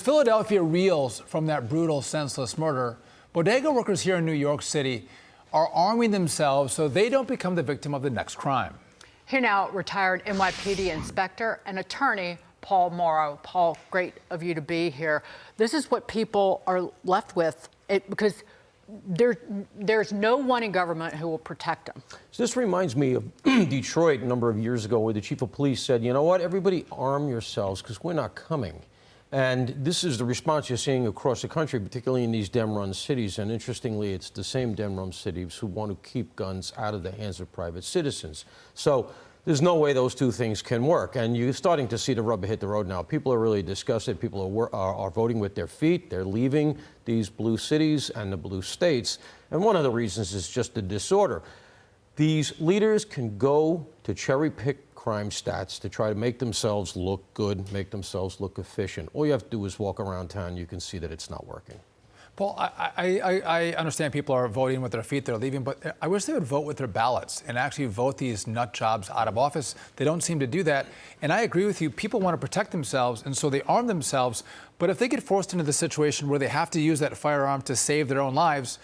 Philadelphia reels from that brutal, senseless murder. Bodega workers here in New York City are arming themselves so they don't become the victim of the next crime. Here now, retired NYPD inspector and attorney Paul Mauro. Paul, great of you to be here. This is what people are left with because there's no one in government who will protect them. So this reminds me of Detroit a number of years ago, where the chief of police said, you know what, everybody arm yourselves because we're not coming. And this is the response you're seeing across the country, particularly in these Dem-run cities. And interestingly, it's the same Dem-run cities who want to keep guns out of the hands of private citizens. So there's no way those two things can work. And you're starting to see the rubber hit the road now. People are really disgusted. People are voting with their feet. They're leaving these blue cities and the blue states. And one of the reasons is just the disorder. These leaders can go to cherry-pick crime stats to try to make themselves look good, make themselves look efficient. All you have to do is walk around town. You can see that it's not working. Paul, I understand people are voting with their feet, they're leaving, but I wish they would vote with their ballots and actually vote these nut jobs out of office. They don't seem to do that. And I agree with you. People want to protect themselves, and so they arm themselves. But if they get forced into the situation where they have to use that firearm to save their own lives,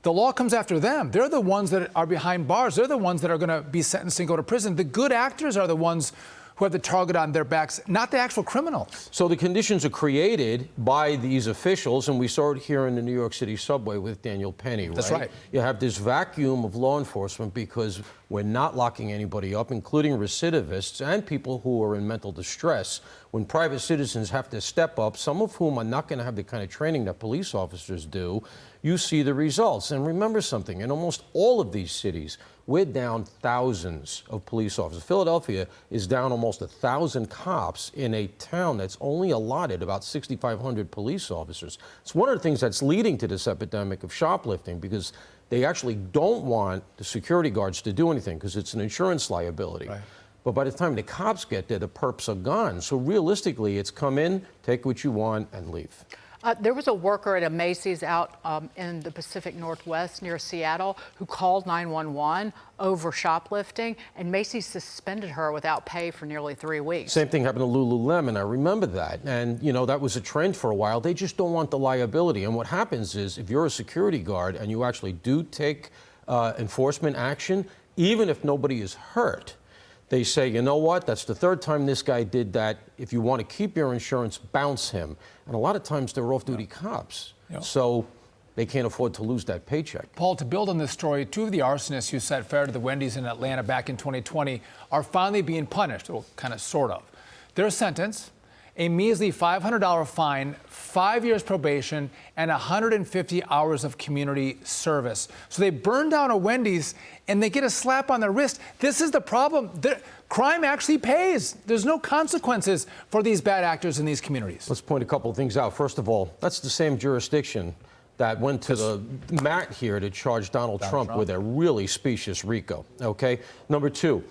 the law comes after them. They're the ones that are behind bars. They're the ones that are going to be sentenced and go to prison. The good actors are the ones who have the target on their backs, not the actual criminals. So the conditions are created by these officials, and we saw it here in the New York City subway with Daniel Penny, right? That's right. You have this vacuum of law enforcement because we're not locking anybody up, including recidivists and people who are in mental distress. When private citizens have to step up, some of whom are not going to have the kind of training that police officers do, you see the results. And remember something, in almost all of these cities, we're down thousands of police officers. Philadelphia is down almost 1,000 cops in a town that's only allotted about 6,500 police officers. It's one of the things that's leading to this epidemic of shoplifting, because they actually don't want the security guards to do anything because it's an insurance liability. Right. But by the time the cops get there, the perps are gone. So realistically, it's come in, take what you want, and leave. There was a worker at a Macy's out in the Pacific Northwest near Seattle who called 911 over shoplifting, and Macy's suspended her without pay for nearly 3 weeks. Same thing happened to Lululemon. I remember that. And, you know, that was a trend for a while. They just don't want the liability. And what happens is, if you're a security guard and you actually do take enforcement action, even if nobody is hurt, they say, you know what, that's the third time this guy did that. If you want to keep your insurance, bounce him. And a lot of times they're off-duty cops. So they can't afford to lose that paycheck. Paul, to build on this story, 2 of the arsonists who set fire to the Wendy's in Atlanta back in 2020 are finally being punished, well, kind of, sort of. Their sentence, a measly $500 fine, 5 years probation, and 150 hours of community service. So they burn down a Wendy's and they get a slap on the wrist. This is the problem. Crime actually pays. There's no consequences for these bad actors in these communities. Let's point a couple of things out. First of all, that's the same jurisdiction that went to the mat here to charge Donald Trump with a really specious RICO, okay? Number two,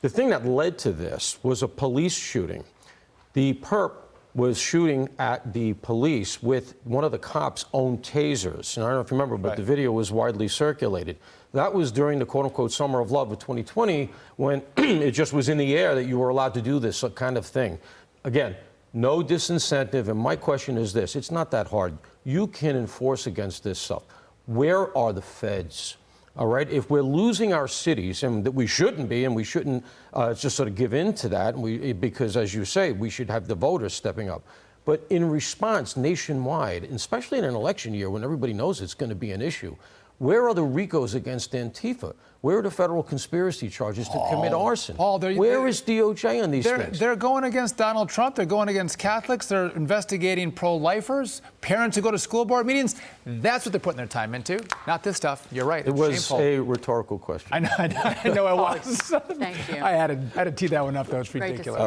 the thing that led to this was a police shooting. The perp was shooting at the police with one of the cops' own tasers. And I don't know if you remember, but the video was widely circulated. That was during the quote-unquote summer of love of 2020, when it just was in the air that you were allowed to do this kind of thing. Again, no disincentive. And my question is this. It's not that hard. You can enforce against this stuff. Where are the feds? All right, if we're losing our cities, and that we shouldn't be, and we shouldn't just sort of give in to that, because, as you say, we should have the voters stepping up. But in response, nationwide, and especially in an election year when everybody knows it's going to be an issue, where are the RICOs against Antifa? Where are the federal conspiracy charges to commit arson? Paul, where is DOJ on these things? They're going against Donald Trump. They're going against Catholics. They're investigating pro-lifers, parents who go to school board meetings. That's what they're putting their time into, not this stuff. You're right. It was a rhetorical question. I know it was. Thank you. I had to tee that one up, though. It's ridiculous.